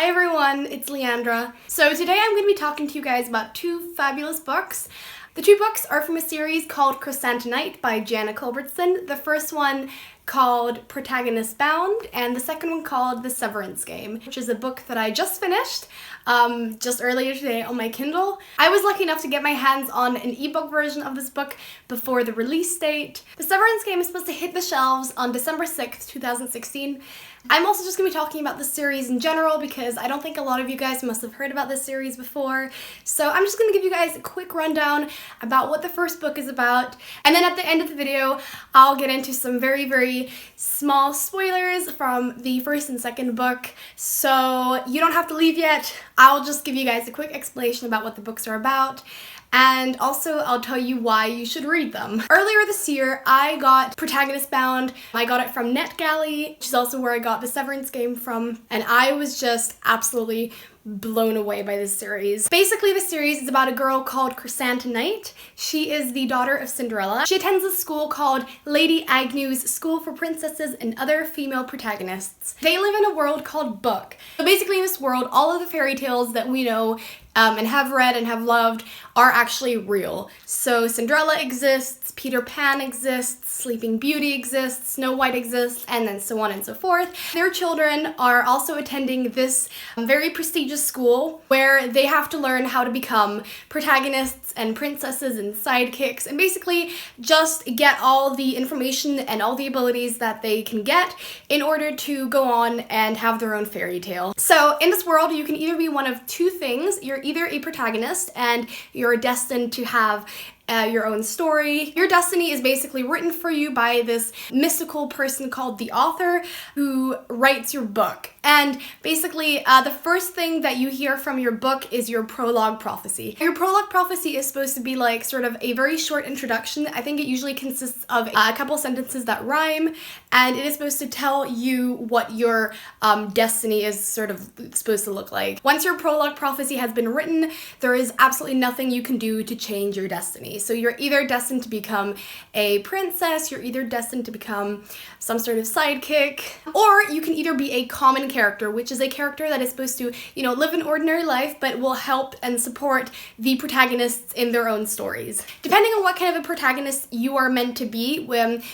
Hi everyone, it's Leandra. So today I'm going to be talking to you guys about two fabulous books. The two books are from a series called Crisanta Knight by Geanna Culbertson. The first one called Protagonist Bound, and the second one called The Severance Game, which is a book that I just finished just earlier today on my Kindle. I was lucky enough to get my hands on an ebook version of this book before the release date. The Severance Game is supposed to hit the shelves on December 6th, 2016. I'm also just going to be talking about the series in general because I don't think a lot of you guys must have heard about this series before. So I'm just going to give you guys a quick rundown about what the first book is about, and then at the end of the video I'll get into some very small spoilers from the first and second book, so you don't have to leave yet. I'll just give you guys a quick explanation about what the books are about, and also I'll tell you why you should read them. Earlier this year, I got Protagonist Bound. I got it from NetGalley, which is also where I got the Severance Game from, and I was just absolutely blown away by this series. Basically, the series is about a girl called Crisanta Knight. She is the daughter of Cinderella. She attends a school called Lady Agnew's School for Princesses and Other Female Protagonists. They live in a world called Book. So basically in this world, all of the fairy tales that we know and have read and have loved are actually real. So Cinderella exists, Peter Pan exists, Sleeping Beauty exists, Snow White exists, and then so on and so forth. Their children are also attending this very prestigious school where they have to learn how to become protagonists and princesses and sidekicks, and basically just get all the information and all the abilities that they can get in order to go on and have their own fairy tale. So in this world, you can either be one of two things. You're either a protagonist and you're destined to have your own story. Your destiny is basically written for you by this mystical person called the author who writes your book. And basically, the first thing that you hear from your book is your prologue prophecy. Your prologue prophecy is supposed to be like sort of a very short introduction. I think it usually consists of a couple sentences that rhyme, and it is supposed to tell you what your destiny is sort of supposed to look like. Once your prologue prophecy has been written, there is absolutely nothing you can do to change your destiny. So you're either destined to become a princess, you're either destined to become some sort of sidekick, or you can either be a common character, which is a character that is supposed to, live an ordinary life, but will help and support the protagonists in their own stories. Depending on what kind of a protagonist you are meant to be,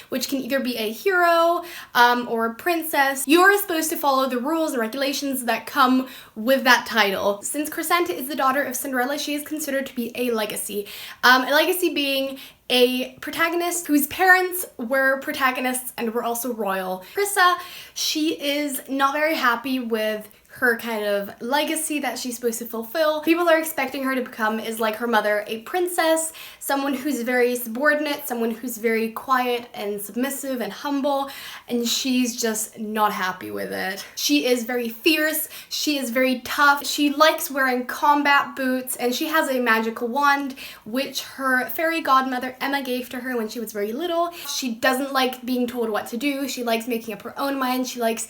which can either be a hero or a princess, you are supposed to follow the rules and regulations that come with that title. Since Crisanta is the daughter of Cinderella, she is considered to be a legacy. A legacy being a protagonist whose parents were protagonists and were also royal. Krissa, she is not very happy with her kind of legacy that she's supposed to fulfill. People are expecting her to become, is like her mother, a princess, someone who's very subordinate, someone who's very quiet and submissive and humble, and she's just not happy with it. She is very fierce, she is very tough, she likes wearing combat boots, and she has a magical wand which her fairy godmother Emma gave to her when she was very little. She doesn't like being told what to do, she likes making up her own mind, she likes,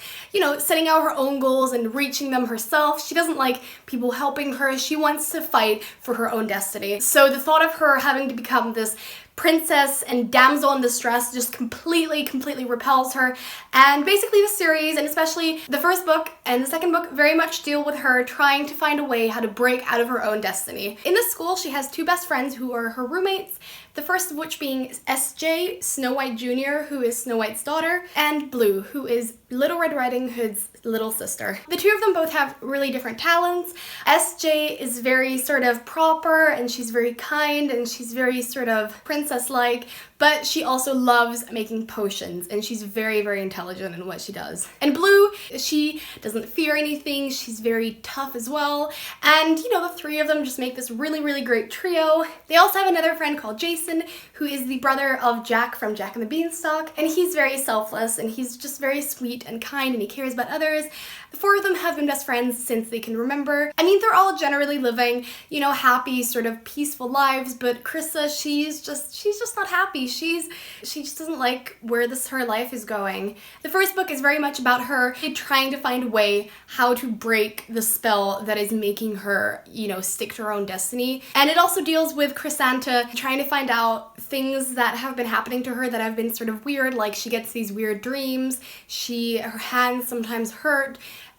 setting out her own goals and reaching them herself. She doesn't like people helping her. She wants to fight for her own destiny. So the thought of her having to become this princess and damsel in distress just completely repels her. And basically the series, and especially the first book and the second book, very much deal with her trying to find a way how to break out of her own destiny. In this school, she has two best friends who are her roommates, the first of which being SJ, Snow White Jr., who is Snow White's daughter, and Blue, who is Little Red Riding Hood's little sister. The two of them both have really different talents. SJ is very sort of proper, and she's very kind, and she's very sort of princess-like, but she also loves making potions, and she's very intelligent in what she does. And Blue, she doesn't fear anything, she's very tough as well, and the three of them just make this really great trio. They also have another friend called Jason, who is the brother of Jack from Jack and the Beanstalk, and he's very selfless, and he's just very sweet and kind, and he cares about others. The four of them have been best friends since they can remember. I mean, they're all generally living, happy, sort of peaceful lives, but Krissa, she's just not happy. She just doesn't like where her life is going. The first book is very much about her trying to find a way how to break the spell that is making her, stick to her own destiny. And it also deals with Crisanta trying to find out things that have been happening to her that have been sort of weird, like she gets these weird dreams, her hands sometimes hurt,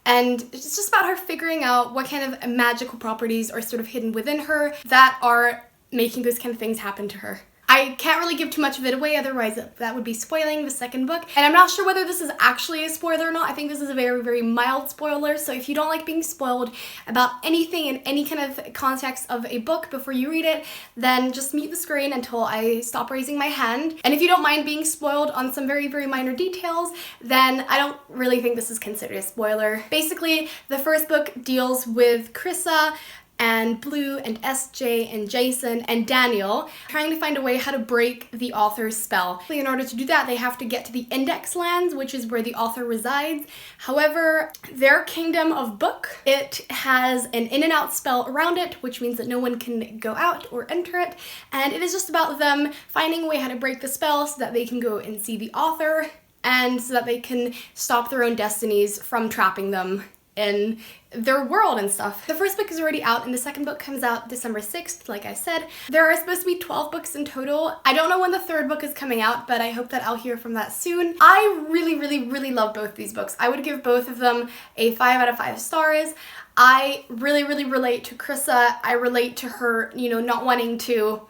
and it's just about her figuring out what kind of magical properties are sort of hidden within her that are making those kind of things happen to her. I can't really give too much of it away, otherwise that would be spoiling the second book. And I'm not sure whether this is actually a spoiler or not. I think this is a very, very mild spoiler. So if you don't like being spoiled about anything in any kind of context of a book before you read it, then just mute the screen until I stop raising my hand. And if you don't mind being spoiled on some very, very minor details, then I don't really think this is considered a spoiler. Basically, the first book deals with Krissa and Blue and SJ and Jason and Daniel trying to find a way how to break the author's spell. In order to do that, they have to get to the Index Lands, which is where the author resides. However, their kingdom of book, it has an in and out spell around it, which means that no one can go out or enter it. And it is just about them finding a way how to break the spell so that they can go and see the author and so that they can stop their own destinies from trapping them in their world and stuff. The first book is already out and the second book comes out December 6th, like I said. There are supposed to be 12 books in total. I don't know when the third book is coming out, but I hope that I'll hear from that soon. I really, really, really love both these books. I would give both of them a 5 out of 5 stars. I really, really relate to Krissa. I relate to her, not wanting to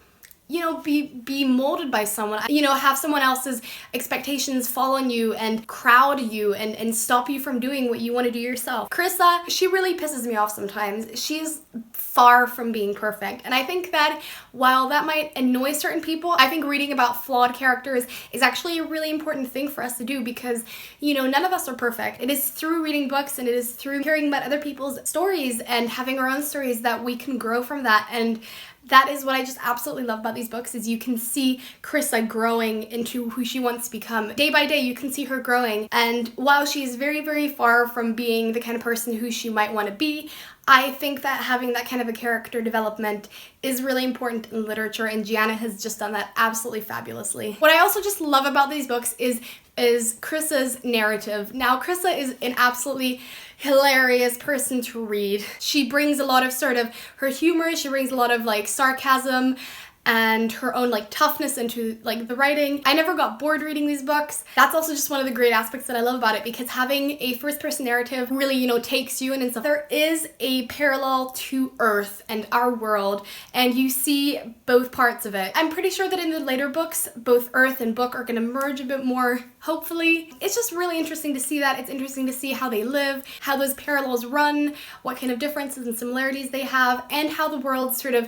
be molded by someone, have someone else's expectations fall on you and crowd you and stop you from doing what you want to do yourself. Krissa, she really pisses me off sometimes. She's far from being perfect. And I think that while that might annoy certain people, I think reading about flawed characters is actually a really important thing for us to do because, none of us are perfect. It is through reading books and it is through hearing about other people's stories and having our own stories that we can grow from that. And that is what I just absolutely love about these books, is you can see Krissa growing into who she wants to become. Day by day, you can see her growing. And while she's very, very far from being the kind of person who she might want to be, I think that having that kind of a character development is really important in literature, and Geanna has just done that absolutely fabulously. What I also just love about these books is Krissa's narrative. Now, Krissa is an absolutely hilarious person to read. She brings a lot of sort of her humor, she brings a lot of sarcasm and her own toughness into the writing. I never got bored reading these books. That's also just one of the great aspects that I love about it, because having a first person narrative really, takes you in and stuff. There is a parallel to Earth and our world, and you see both parts of it. I'm pretty sure that in the later books, both Earth and book are gonna merge a bit more, hopefully. It's just really interesting to see that. It's interesting to see how they live, how those parallels run, what kind of differences and similarities they have, and how the worlds sort of,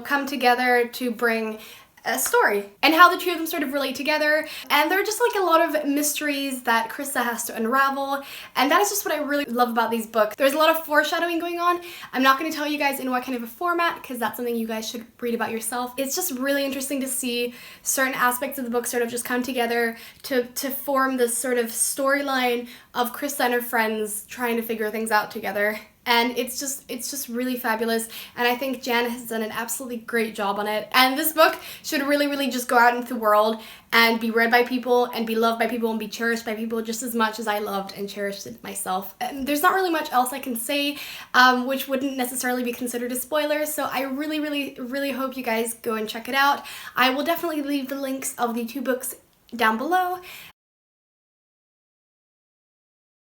come together to bring a story, and how the two of them sort of relate together. And there are just a lot of mysteries that Krissa has to unravel, and that is just what I really love about these books. There's a lot of foreshadowing going on. I'm not going to tell you guys in what kind of a format, because that's something you guys should read about yourself. It's just really interesting to see certain aspects of the book sort of just come together to form this sort of storyline of Krissa and her friends trying to figure things out together. And it's just really fabulous, and I think Geanna has done an absolutely great job on it. And this book should really, really just go out into the world and be read by people and be loved by people and be cherished by people just as much as I loved and cherished it myself. And there's not really much else I can say which wouldn't necessarily be considered a spoiler, so I really, really, really hope you guys go and check it out. I will definitely leave the links of the two books down below.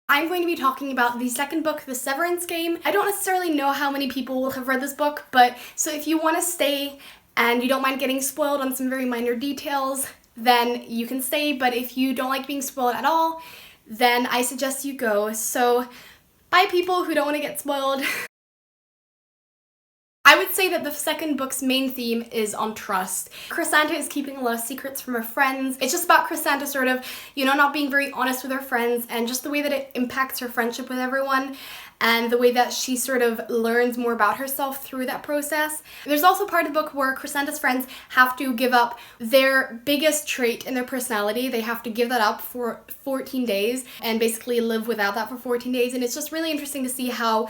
I'm going to be talking about the second book, The Severance Game. I don't necessarily know how many people will have read this book, but so if you want to stay and you don't mind getting spoiled on some very minor details, then you can stay. But if you don't like being spoiled at all, then I suggest you go. So bye, people who don't want to get spoiled. I would say that the second book's main theme is on trust. Crisanta is keeping a lot of secrets from her friends. It's just about Crisanta sort of, not being very honest with her friends, and just the way that it impacts her friendship with everyone, and the way that she sort of learns more about herself through that process. There's also part of the book where Crisanta's friends have to give up their biggest trait in their personality. They have to give that up for 14 days and basically live without that for 14 days. And it's just really interesting to see how,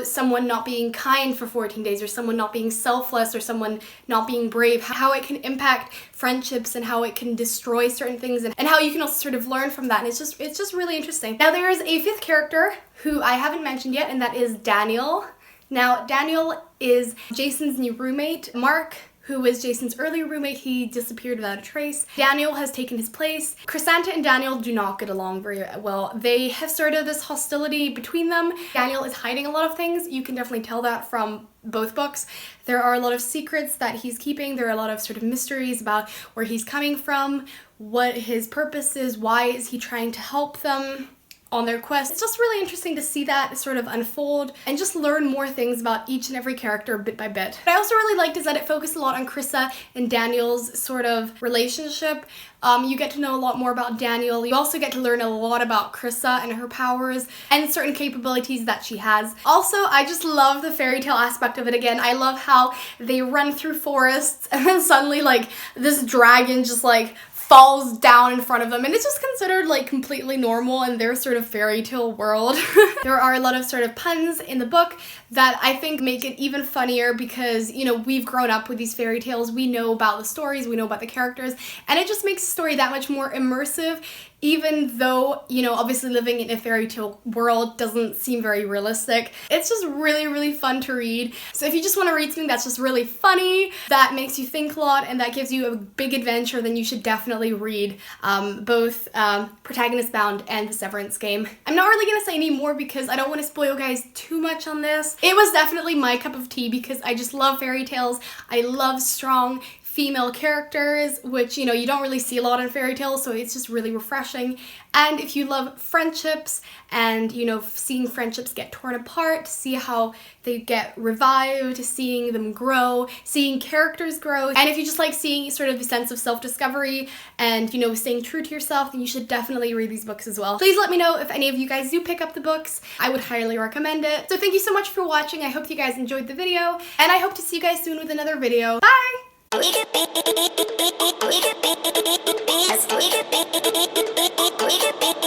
someone not being kind for 14 days, or someone not being selfless, or someone not being brave, how it can impact friendships and how it can destroy certain things, and how you can also sort of learn from that. And it's just really interesting. Now, there is a fifth character who I haven't mentioned yet, and that is Daniel. Now, Daniel is Jason's new roommate. Mark, who was Jason's earlier roommate. He disappeared without a trace. Daniel has taken his place. Crisanta and Daniel do not get along very well. They have started this hostility between them. Daniel is hiding a lot of things. You can definitely tell that from both books. There are a lot of secrets that he's keeping. There are a lot of sort of mysteries about where he's coming from, what his purpose is, why is he trying to help them on their quest. It's just really interesting to see that sort of unfold and just learn more things about each and every character bit by bit. What I also really liked is that it focused a lot on Krista and Daniel's sort of relationship. You get to know a lot more about Daniel. You also get to learn a lot about Krista and her powers and certain capabilities that she has. Also, I just love the fairy tale aspect of it again. I love how they run through forests and then suddenly like this dragon just like falls down in front of them, and it's just considered like completely normal in their sort of fairy tale world. There are a lot of sort of puns in the book that I think make it even funnier because, you know, we've grown up with these fairy tales, we know about the stories, we know about the characters, and it just makes the story that much more immersive, even though, you know, obviously living in a fairy tale world doesn't seem very realistic. It's just really, really fun to read. So if you just want to read something that's just really funny, that makes you think a lot, and that gives you a big adventure, then you should definitely read both Protagonist Bound and The Severance Game. I'm not really going to say any more because I don't want to spoil guys too much on this. It was definitely my cup of tea because I just love fairy tales. I love strong female characters, which, you know, you don't really see a lot in fairy tales, so it's just really refreshing. And if you love friendships and, you know, seeing friendships get torn apart, see how they get revived, seeing them grow, seeing characters grow, and if you just like seeing sort of the sense of self-discovery and, you know, staying true to yourself, then you should definitely read these books as well. Please let me know if any of you guys do pick up the books. I would highly recommend it. So thank you so much for watching. I hope you guys enjoyed the video, and I hope to see you guys soon with another video. Bye! We could be